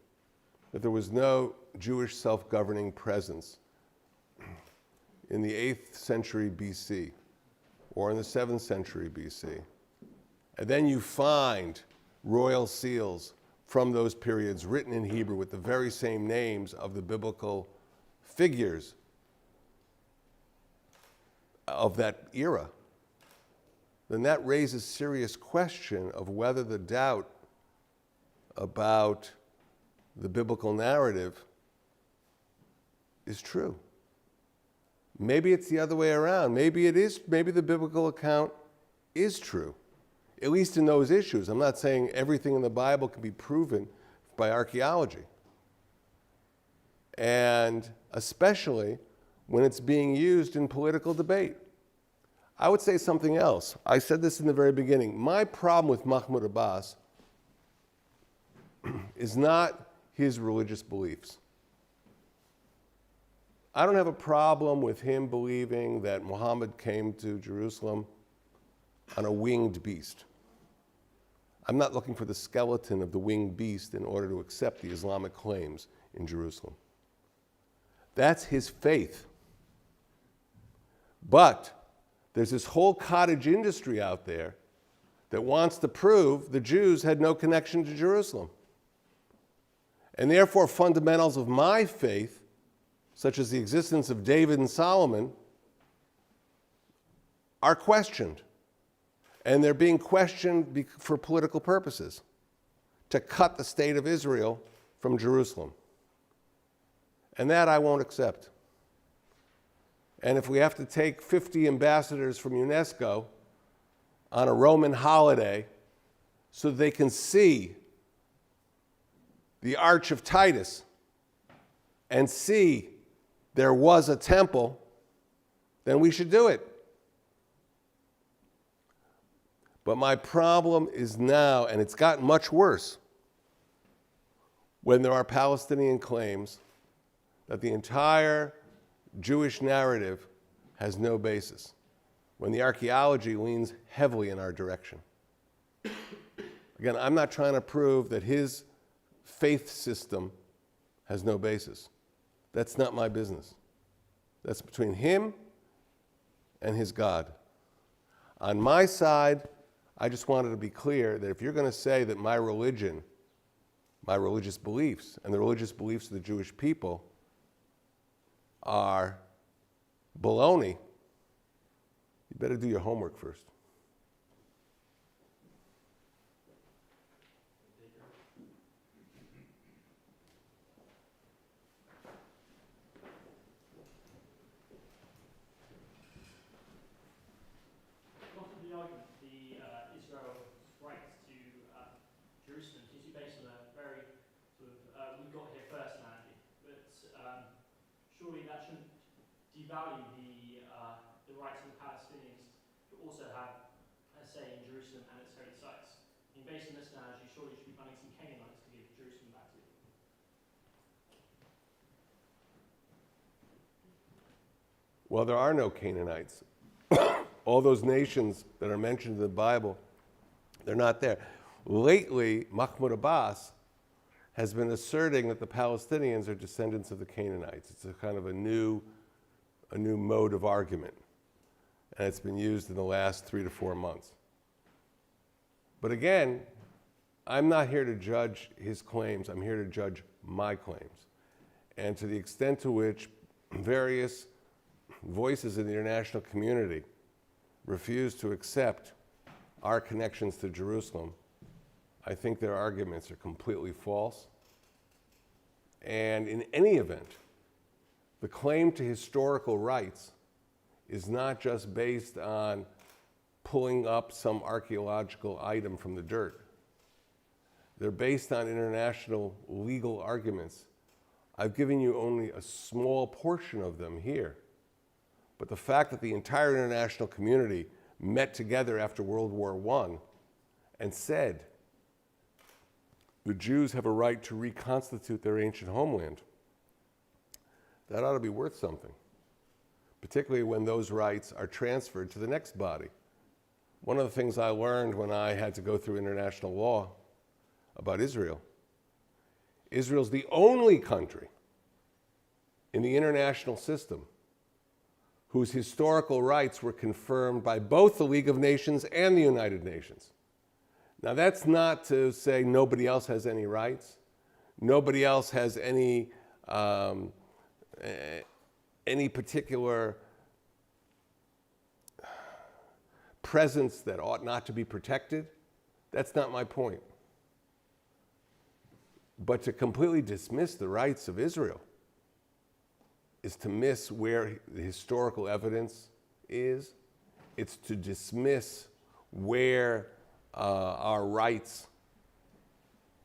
that there was no Jewish self-governing presence in the 8th century BC or in the 7th century BC, and then you find royal seals from those periods written in Hebrew with the very same names of the biblical figures of that era, then that raises serious question of whether the doubt about the biblical narrative is true. Maybe it's the other way around. Maybe the biblical account is true, at least in those issues. I'm not saying everything in the Bible can be proven by archaeology. And especially when it's being used in political debate. I would say something else. I said this in the very beginning. My problem with Mahmoud Abbas is not his religious beliefs. I don't have a problem with him believing that Muhammad came to Jerusalem on a winged beast. I'm not looking for the skeleton of the winged beast in order to accept the Islamic claims in Jerusalem. That's his faith. But there's this whole cottage industry out there that wants to prove the Jews had no connection to Jerusalem. And therefore, fundamentals of my faith, such as the existence of David and Solomon, are questioned. And they're being questioned for political purposes, to cut the state of Israel from Jerusalem. And that I won't accept. And if we have to take 50 ambassadors from UNESCO on a Roman holiday so they can see the Arch of Titus and see there was a temple, then we should do it. But my problem is now, and it's gotten much worse, when there are Palestinian claims that the entire Jewish narrative has no basis, when the archaeology leans heavily in our direction. Again, I'm not trying to prove that his faith system has no basis. That's not my business. That's between him and his God. On my side, I just wanted to be clear that if you're going to say that my religion, my religious beliefs, and the religious beliefs of the Jewish people are baloney, you better do your homework first. What of the argument for Israel's right to Jerusalem seems to be based on a very sort of we got here first landing, but surely that shouldn't devalue the rights of the Palestinians to also have a say in Jerusalem and its holy sites. I mean, based on this analogy, surely you should be finding some Canaanites to give Jerusalem back to. Well, there are no Canaanites. All those nations that are mentioned in the Bible, they're not there. Lately, Mahmoud Abbas has been asserting that the Palestinians are descendants of the Canaanites. It's a kind of a new mode of argument. And it's been used in the last 3 to 4 months. But again, I'm not here to judge his claims. I'm here to judge my claims. And to the extent to which various voices in the international community refuse to accept our connections to Jerusalem, I think their arguments are completely false. And in any event, the claim to historical rights is not just based on pulling up some archaeological item from the dirt. They're based on international legal arguments. I've given you only a small portion of them here. But the fact that the entire international community met together after World War I and said, the Jews have a right to reconstitute their ancient homeland, that ought to be worth something, particularly when those rights are transferred to the next body. One of the things I learned when I had to go through international law about Israel, Israel's the only country in the international system whose historical rights were confirmed by both the League of Nations and the United Nations. Now, that's not to say nobody else has any rights, nobody else has any particular presence that ought not to be protected. That's not my point. But to completely dismiss the rights of Israel is to miss where the historical evidence is. It's to dismiss where our rights,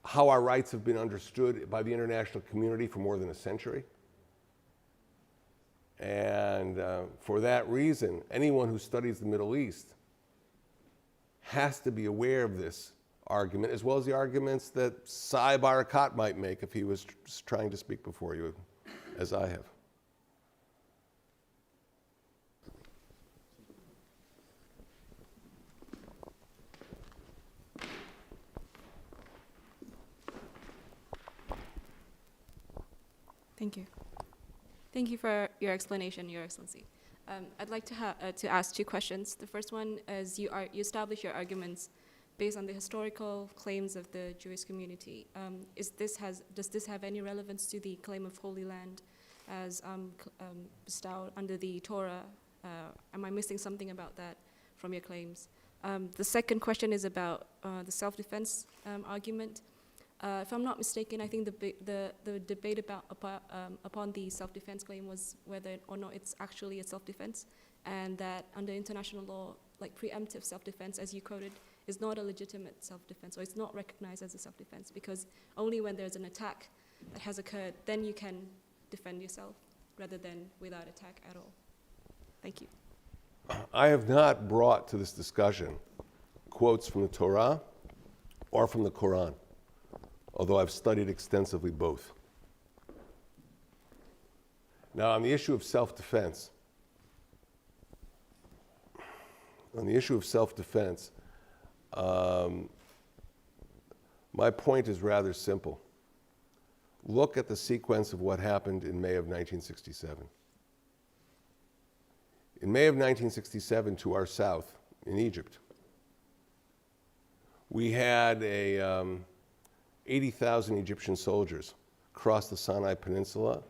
how our rights have been understood by the international community for more than a century. And for that reason, anyone who studies the Middle East has to be aware of this argument, as well as the arguments that Sai Barakat might make if he was trying to speak before you, as I have. Thank you. Thank you for your explanation, Your Excellency. I'd like to ask 2 questions. The first one is you establish your arguments based on the historical claims of the Jewish community. Does this have any relevance to the claim of Holy Land as bestowed under the Torah? Am I missing something about that from your claims? The second question is about the self-defense argument. If I'm not mistaken, I think the debate upon the self-defense claim was whether or not it's actually a self-defense, and that under international law, like preemptive self-defense, as you quoted, is not a legitimate self-defense, or it's not recognized as a self-defense, because only when there's an attack that has occurred, then you can defend yourself, rather than without attack at all. Thank you. I have not brought to this discussion quotes from the Torah or from the Quran, although I've studied extensively both. Now, on the issue of self-defense, my point is rather simple. Look at the sequence of what happened in May of 1967. In May of 1967, to our south, in Egypt, we had 80,000 Egyptian soldiers cross the Sinai Peninsula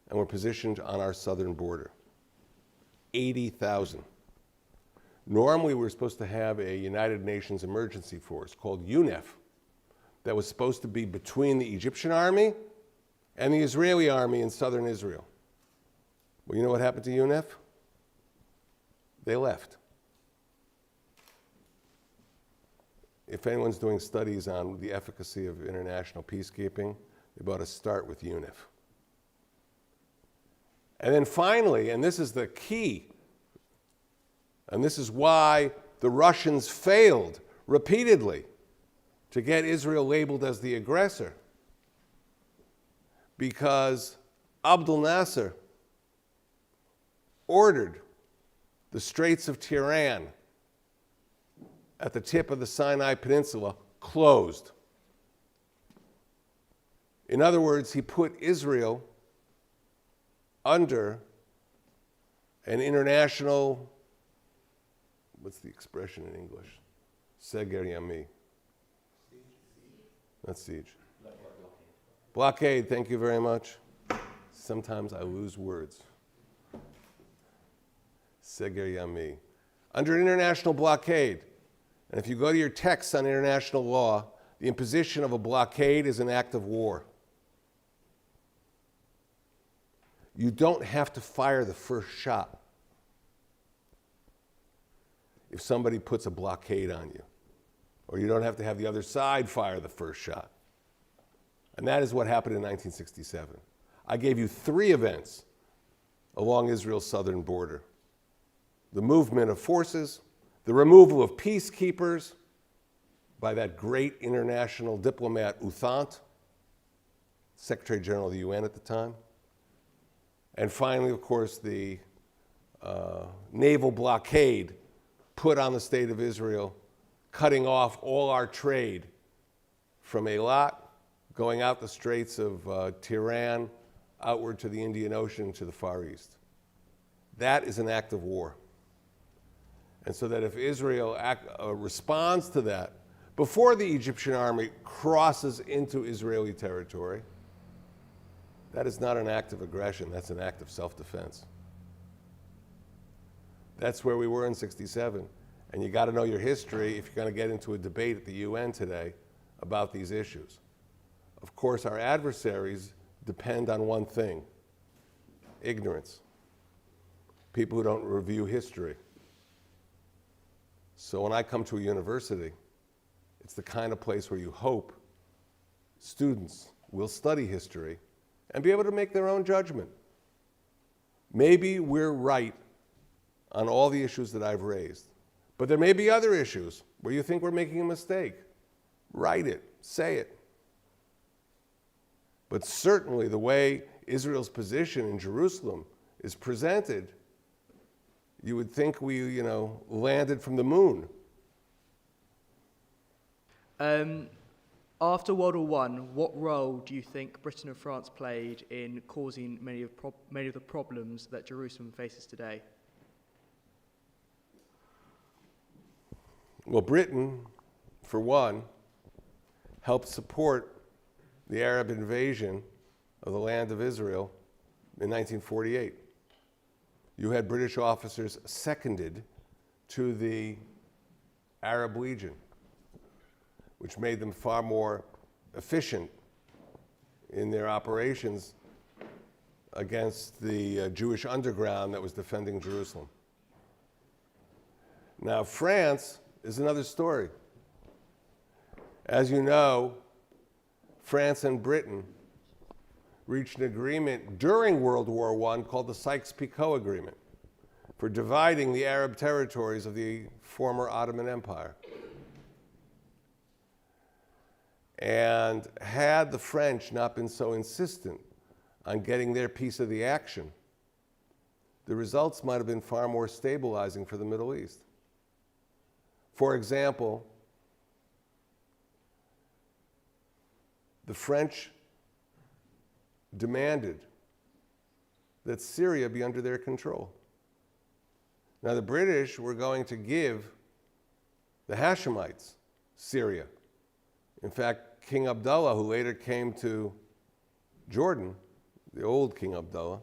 and were positioned on our southern border. 80,000. Normally, we were supposed to have a United Nations emergency force called UNEF that was supposed to be between the Egyptian army and the Israeli army in southern Israel. Well, you know what happened to UNEF? They left. If anyone's doing studies on the efficacy of international peacekeeping, they ought to start with UNIF. And then finally, and this is the key, and this is why the Russians failed repeatedly to get Israel labeled as the aggressor, because Abdel Nasser ordered the Straits of Tiran at the tip of the Sinai Peninsula closed. In other words, he put Israel under an international, what's the expression in English? Seger Yami. Not siege. Blockade, thank you very much. Sometimes I lose words. Seger Yami. Under an international blockade. And if you go to your texts on international law, the imposition of a blockade is an act of war. You don't have to fire the first shot. if somebody puts a blockade on you, or you don't have to have the other side fire the first shot. And that is what happened in 1967. I gave you 3 events along Israel's southern border: the movement of forces, the removal of peacekeepers by that great international diplomat Uthant, Secretary General of the UN at the time, and finally, of course, the naval blockade put on the state of Israel, cutting off all our trade from Eilat, going out the straits of Tehran, outward to the Indian Ocean, to the Far East. That is an act of war. And so that if Israel responds to that before the Egyptian army crosses into Israeli territory, that is not an act of aggression, that's an act of self-defense. That's where we were in '67. And you got to know your history if you're going to get into a debate at the UN today about these issues. Of course, our adversaries depend on one thing: ignorance. People who don't review history. So when I come to a university, it's the kind of place where you hope students will study history and be able to make their own judgment. Maybe we're right on all the issues that I've raised, but there may be other issues where you think we're making a mistake. Write it, say it. But certainly the way Israel's position in Jerusalem is presented, you would think we, landed from the moon. After World War I, what role do you think Britain and France played in causing many of the problems that Jerusalem faces today? Well, Britain, for one, helped support the Arab invasion of the land of Israel in 1948. You had British officers seconded to the Arab Legion, which made them far more efficient in their operations against the Jewish underground that was defending Jerusalem. Now, France is another story. As you know, France and Britain reached an agreement during World War I called the Sykes-Picot Agreement for dividing the Arab territories of the former Ottoman Empire. And had the French not been so insistent on getting their piece of the action, the results might have been far more stabilizing for the Middle East. For example, the French demanded that Syria be under their control. Now, the British were going to give the Hashemites Syria. In fact, King Abdullah, who later came to Jordan, the old King Abdullah,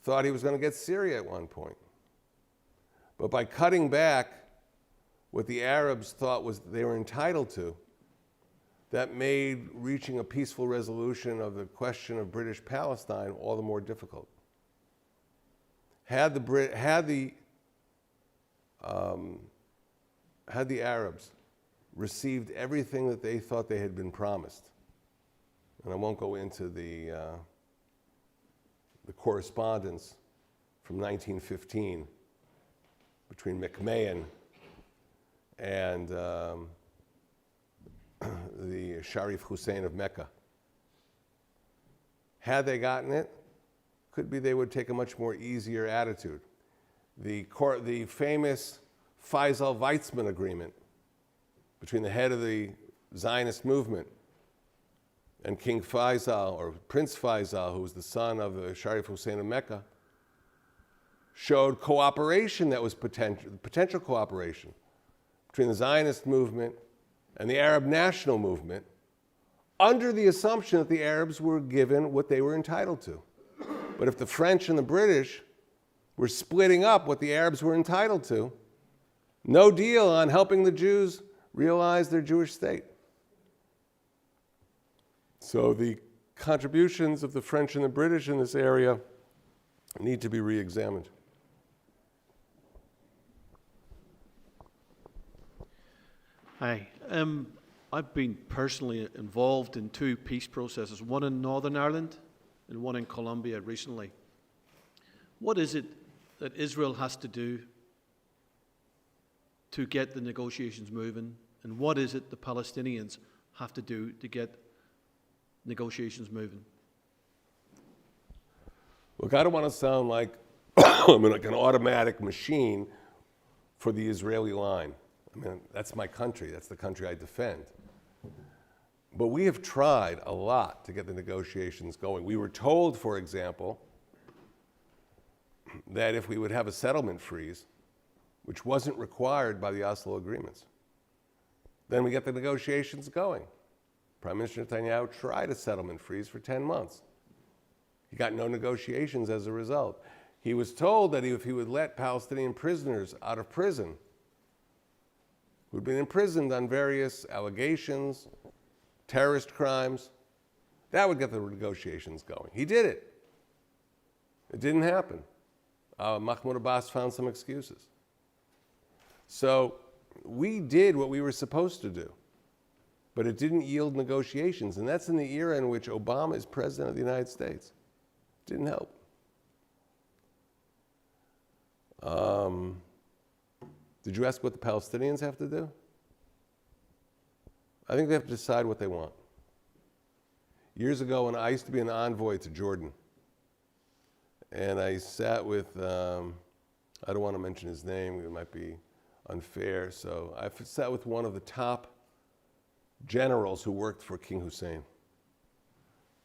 thought he was going to get Syria at one point. But by cutting back what the Arabs thought was they were entitled to, that made reaching a peaceful resolution of the question of British Palestine all the more difficult. Had the Arabs received everything that they thought they had been promised, and I won't go into the correspondence from 1915 between McMahon and the Sharif Hussein of Mecca. Had they gotten it, could be they would take a much more easier attitude. The famous Faisal-Weizmann agreement between the head of the Zionist movement and King Faisal, or Prince Faisal, who was the son of the Sharif Hussein of Mecca, showed cooperation that was potential cooperation between the Zionist movement and the Arab national movement, under the assumption that the Arabs were given what they were entitled to. But if the French and the British were splitting up what the Arabs were entitled to, no deal on helping the Jews realize their Jewish state. So the contributions of the French and the British in this area need to be re-examined. Hi. I've been personally involved in 2 peace processes, one in Northern Ireland and one in Colombia recently. What is it that Israel has to do to get the negotiations moving, and what is it the Palestinians have to do to get negotiations moving? Look, I don't want to sound like I'm like an automatic machine for the Israeli line. I mean, that's my country. That's the country I defend. But we have tried a lot to get the negotiations going. We were told, for example, that if we would have a settlement freeze, which wasn't required by the Oslo agreements, then we get the negotiations going. Prime Minister Netanyahu tried a settlement freeze for 10 months. He got no negotiations as a result. He was told that if he would let Palestinian prisoners out of prison, who'd been imprisoned on various allegations, terrorist crimes, that would get the negotiations going. He did it. It didn't happen. Mahmoud Abbas found some excuses. So we did what we were supposed to do, but it didn't yield negotiations. And that's in the era in which Obama is president of the United States. It didn't help. Did you ask what the Palestinians have to do? I think they have to decide what they want. Years ago, when I used to be an envoy to Jordan, and I sat with, I don't want to mention his name, it might be unfair, so I sat with one of the top generals who worked for King Hussein.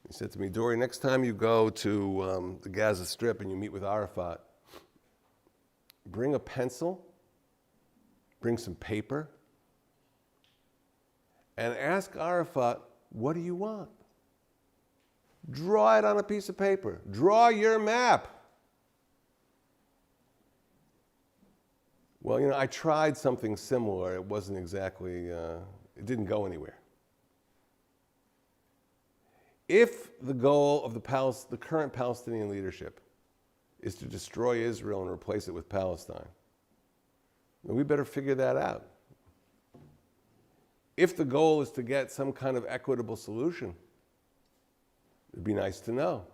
He said to me, Dore, next time you go to the Gaza Strip and you meet with Arafat, bring a pencil, bring some paper, and ask Arafat, what do you want? Draw it on a piece of paper. Draw your map. Well, I tried something similar. It wasn't exactly, it didn't go anywhere. If the goal of the current Palestinian leadership is to destroy Israel and replace it with Palestine, then we better figure that out. If the goal is to get some kind of equitable solution, it'd be nice to know.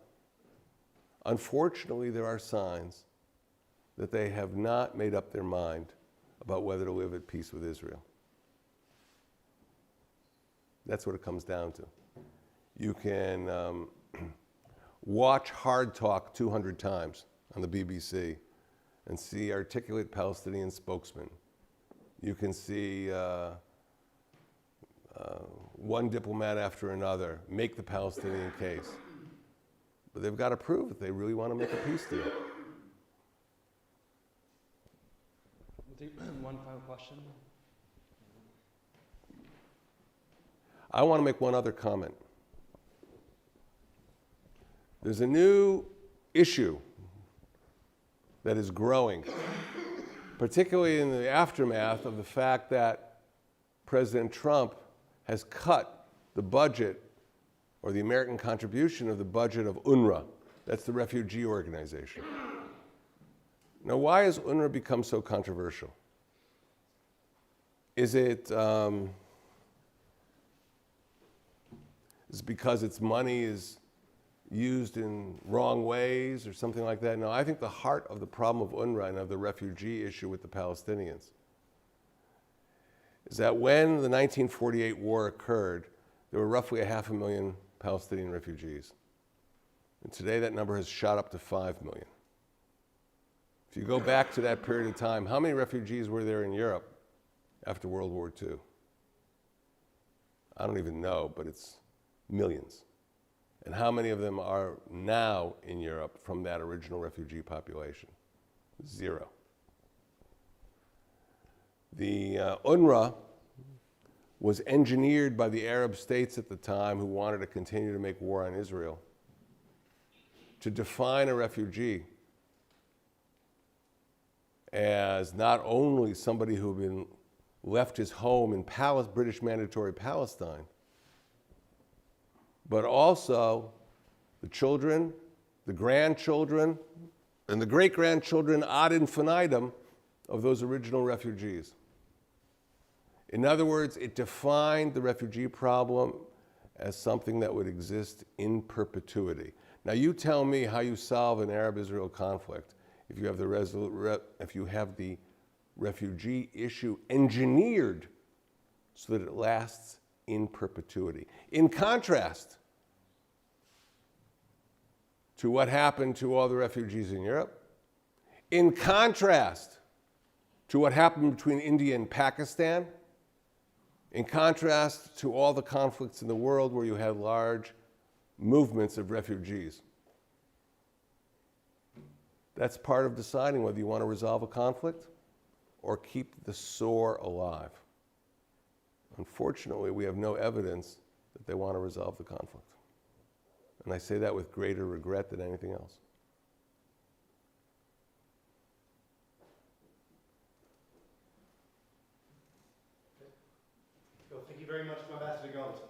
Unfortunately, there are signs that they have not made up their mind about whether to live at peace with Israel. That's what it comes down to. You can watch Hard Talk 200 times on the BBC and see articulate Palestinian spokesmen. You can see one diplomat after another make the Palestinian case. But they've got to prove that they really want to make a peace deal. We'll take one final question. I want to make one other comment. There's a new issue that is growing, particularly in the aftermath of the fact that President Trump has cut the budget or the American contribution of the budget of UNRWA. That's the refugee organization. Now, why has UNRWA become so controversial? Is it is it because its money is used in wrong ways or something like that? No, I think the heart of the problem of UNRWA and of the refugee issue with the Palestinians is that when the 1948 war occurred, there were roughly 500,000 Palestinian refugees. And today that number has shot up to 5 million. If you go back to that period of time, how many refugees were there in Europe after World War II? I don't even know, but it's millions. And how many of them are now in Europe from that original refugee population? 0. The UNRWA was engineered by the Arab states at the time who wanted to continue to make war on Israel to define a refugee as not only somebody who had been left his home in British Mandatory Palestine, but also the children, the grandchildren, and the great-grandchildren ad infinitum of those original refugees. In other words, it defined the refugee problem as something that would exist in perpetuity. Now you tell me how you solve an Arab-Israel conflict if you have the refugee issue engineered so that it lasts in perpetuity. In contrast to what happened to all the refugees in Europe, in contrast to what happened between India and Pakistan, in contrast to all the conflicts in the world where you had large movements of refugees. That's part of deciding whether you want to resolve a conflict or keep the sore alive. Unfortunately, we have no evidence that they want to resolve the conflict. And I say that with greater regret than anything else. Thank you very much, Ambassador Gold.